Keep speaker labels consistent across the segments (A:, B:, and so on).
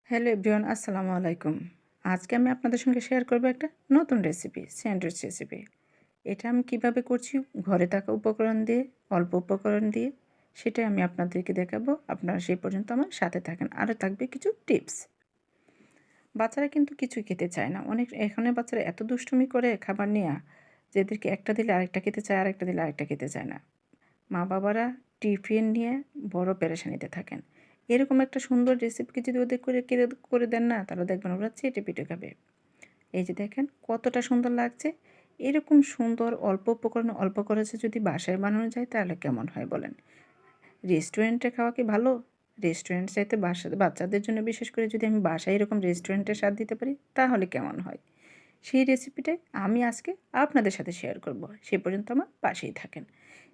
A: Hello everyone, আসসালামু আলাইকুম। আজকে আমি আপনাদের সঙ্গে শেয়ার করব একটা নতুন রেসিপি, স্যান্ডউইচ রেসিপি। এটা আমি কিভাবে করছি ঘরে থাকা উপকরণ দিয়ে, অল্প উপকরণ দিয়ে, সেটাই আমি আপনাদেরকে দেখাবো। আপনারা সেই পর্যন্ত আমার সাথে থাকেন। আরও থাকবে কিছু টিপস। বাচ্চারা কিন্তু কিছুই খেতে চায় না। এখনের বাচ্চারা এত দুষ্টুমি করে খাবার নিয়ে যে এদেরকে একটা দিলে আরেকটা খেতে চায়, আরেকটা দিলে আরেকটা খেতে চায় না। মা-বাবারা টিফিন নিয়ে বড় পেরেশানিতে থাকেন। এরকম একটা সুন্দর রেসিপি যদি ওদের করে দেন না, তাহলে দেখবেন ওরা চেটেপুটে খাবে। এই যে দেখেন কতটা সুন্দর লাগছে। এরকম সুন্দর অল্প উপকরণে অল্প খরচে যদি বাসায় বানানো যায় তাহলে কেমন হয় বলেন? রেস্টুরেন্টে খাওয়া কি ভালো? রেস্টুরেন্ট চাইতে বাচ্চাদের জন্য বিশেষ করে যদি আমি বাসায় এরকম রেস্টুরেন্টের স্বাদ দিতে পারি তাহলে কেমন হয়? সেই রেসিপিটাই আমি আজকে আপনাদের সাথে শেয়ার করব। সে পর্যন্ত আমার পাশেই থাকেন।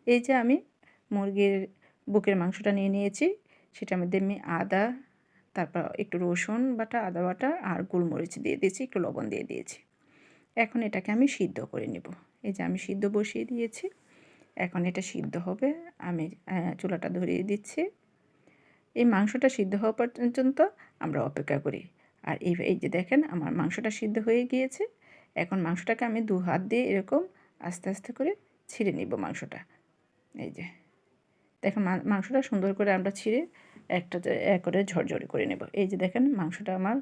A: এই যে আমি মুরগির বুকের মাংসটা নিয়ে নিয়েছি। সেটার মধ্যে আমি আদা, তারপর একটু রসুন বাটা, আদা বাটা আর গোলমরিচ দিয়ে দিয়েছি, একটু লবণ দিয়ে দিয়েছি। এখন এটাকে আমি সিদ্ধ করে নেব। এই যে আমি সিদ্ধ বসিয়ে দিয়েছি। এখন এটা সিদ্ধ হবে। আমি চুলাটা ধরিয়ে দিচ্ছি। এই মাংসটা সিদ্ধ হওয়া পর্যন্ত আমরা অপেক্ষা করি। আর এই যে দেখেন আমার মাংসটা সিদ্ধ হয়ে গিয়েছে। এখন মাংসটাকে আমি 2 হাত দিয়ে এরকম আস্তে আস্তে করে ছিঁড়ে নিব মাংসটা। এই যে দেখেন মাংসটা সুন্দর করে আমরা ছিঁড়ে করে ঝরঝরে করে নেব। এই যে দেখেন মাংসটা আমার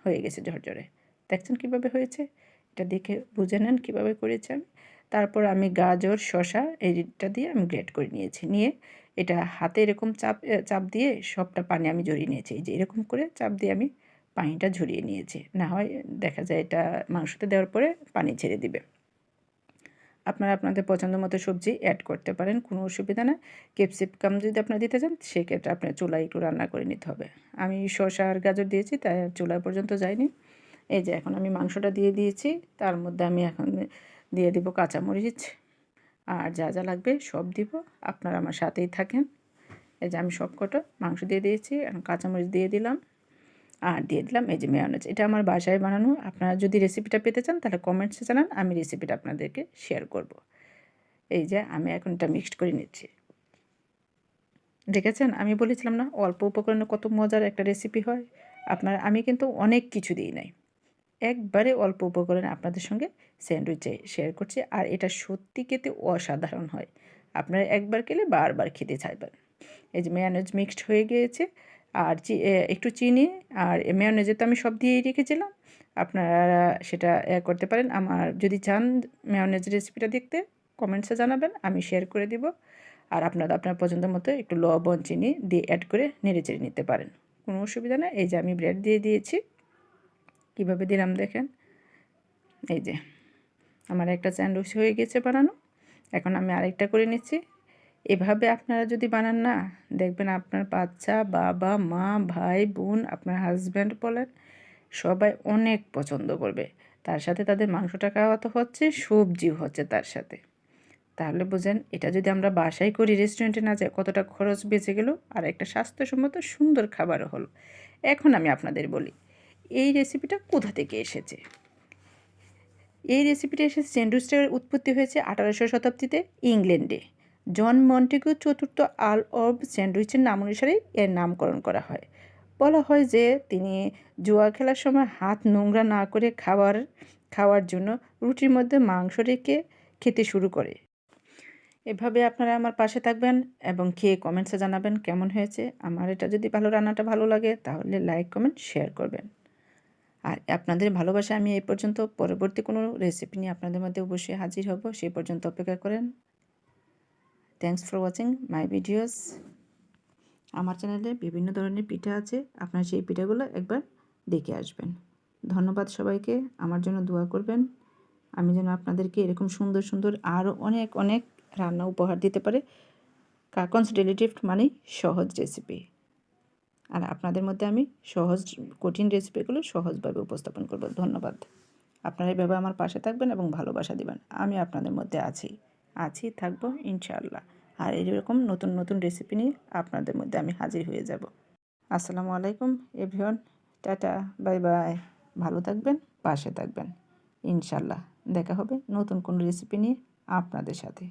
A: হয়ে গেছে ঝরঝরে। দেখছেন কীভাবে হয়েছে? এটা দেখে বুঝে নেন কীভাবে করেছি আমি। তারপর আমি গাজর, শসা এইটা দিয়ে আমি গ্রেট করে নিয়েছি। নিয়ে এটা হাতে এরকম চাপ দিয়ে সবটা পানি আমি ঝরিয়ে নিয়েছি। এই যে এরকম করে চাপ দিয়ে আমি পানিটা ঝরিয়ে নিয়েছি। না হয় দেখা যায় এটা মাংসতে দেওয়ার পরে পানি ছেড়ে দিবে। আপনারা আপনাদের পছন্দ মতো সবজি অ্যাড করতে পারেন, কোনো অসুবিধা না। ক্যাপসিকাম যদি আপনারা দিতে চান সেক্ষেত্রে আপনার চুলায় একটু রান্না করে নিতে হবে। আমি শসা আর গাজর দিয়েছি তাই চুলা পর্যন্ত যায়নি। এই যে এখন আমি মাংসটা দিয়ে দিয়েছি। তার মধ্যে আমি এখন দিয়ে দিব কাঁচামরিচ আর যা যা লাগবে সব দিব। আপনারা আমার সাথেই থাকেন। এই যে আমি সবকটা মাংস দিয়ে দিয়েছি, এখন কাঁচামরিচ দিয়ে দিলাম আর দিয়ে দিলাম এই যে মেয়োনেজ। এটা আমার বাসায় বানানো। আপনারা যদি রেসিপিটা পেতে চান তাহলে কমেন্টসে জানান, আমি রেসিপিটা আপনাদেরকে শেয়ার করব। এই যে আমি এখন এটা মিক্সড করে নিচ্ছি। দেখেছেন আমি বলেছিলাম না অল্প উপকরণে কত মজার একটা রেসিপি হয়। আমি কিন্তু অনেক কিছু দিই নাই, একবারে অল্প উপকরণে আপনাদের সঙ্গে স্যান্ডউইচে শেয়ার করছি। আর এটা সত্যি খেতে অসাধারণ হয়। আপনারা একবার খেলে বারবার খেতে চাইবেন। এই যে মেয়োনেজ মিক্সড হয়ে গিয়েছে আর একটু চিনি আর মেয়োনেজে তো আমি সব দিয়েই রেখেছিলাম। আপনারা সেটা করতে পারেন। আমার যদি চান মেয়োনেজ রেসিপিটা দেখতে কমেন্টসে জানাবেন, আমি শেয়ার করে দিব। আর আপনারা আপনার পছন্দ মতো একটু লবণ, চিনি দিয়ে অ্যাড করে নেড়েচেড়ে নিতে পারেন, কোনো অসুবিধা নেই। এই যে আমি ব্রেড দিয়ে দিয়েছি। কীভাবে দিলাম দেখেন। এই যে আমার একটা স্যান্ডউইচ হয়ে গেছে বানানো। এখন আমি আরেকটা করে নিচ্ছি। এভাবে আপনারা যদি বানান না, দেখবেন আপনার বাচ্চা, বাবা, মা, ভাই, বোন, আপনার হাজব্যান্ড বলেন, সবাই অনেক পছন্দ করবে। তার সাথে তাদের মাংসটা খাওয়া তো হচ্ছে, সবজিও হচ্ছে তার সাথে। তাহলে বোঝেন এটা যদি আমরা বাসায় করি, রেস্টুরেন্টে না যাই, কতটা খরচ বেঁচে গেল আর একটা স্বাস্থ্যসম্মত সুন্দর খাবারও হলো। এখন আমি আপনাদের বলি এই রেসিপিটা কোথা থেকে এসেছে। এই রেসিপিটা এসেছে, স্যান্ডউইচটার উৎপত্তি হয়েছে 18শো শতাব্দীতে ইংল্যান্ডে। জন মন্টেগু চতুর্থ আর্ল অব স্যান্ডউইচের নাম অনুসারেই এর নামকরণ করা হয়। বলা হয় যে তিনি জুয়া খেলার সময় হাত নোংরা না করে খাওয়ার জন্য রুটির মধ্যে মাংস রেখে খেতে শুরু করে। এভাবে আপনারা আমার পাশে থাকবেন এবং খেয়ে কমেন্টসে জানাবেন কেমন হয়েছে। আমার এটা যদি রান্নাটা ভালো লাগে তাহলে লাইক, কমেন্ট, শেয়ার করবেন। আর আপনাদের ভালোবাসায় আমি এই পর্যন্ত, পরবর্তী কোনো রেসিপি নিয়ে আপনাদের মধ্যে অবশ্যই হাজির হব। সেই পর্যন্ত অপেক্ষা করেন। Thanks for watching my videos. আমার চ্যানেলে বিভিন্ন ধরনের পিঠা আছে, আপনারা সেই পিঠাগুলো একবার দেখে আসবেন। ধন্যবাদ সবাইকে। আমার জন্য দোয়া করবেন, আমি যেন আপনাদেরকে এরকম সুন্দর সুন্দর আরও অনেক অনেক রান্না উপহার দিতে পারে। কাকনস ডেলি গিফট মানেই সহজ রেসিপি। আর আপনাদের মধ্যে আমি কঠিন রেসিপিগুলো সহজভাবে উপস্থাপন করব। ধন্যবাদ। আপনারা এভাবে আমার পাশে থাকবেন এবং ভালোবাসা দিবেন। আমি আপনাদের মধ্যে আছি থাকবো ইনশাআল্লাহ। আর এরকম নতুন নতুন রেসিপি নিয়ে আপনাদের মধ্যে আমি হাজির হয়ে যাব। আসসালামু আলাইকুম এভরিওয়ান। Tata, bye bye. ভালো থাকবেন, পাশে থাকবেন। ইনশাআল্লাহ দেখা হবে নতুন কোনো রেসিপি নিয়ে আপনাদের সাথে।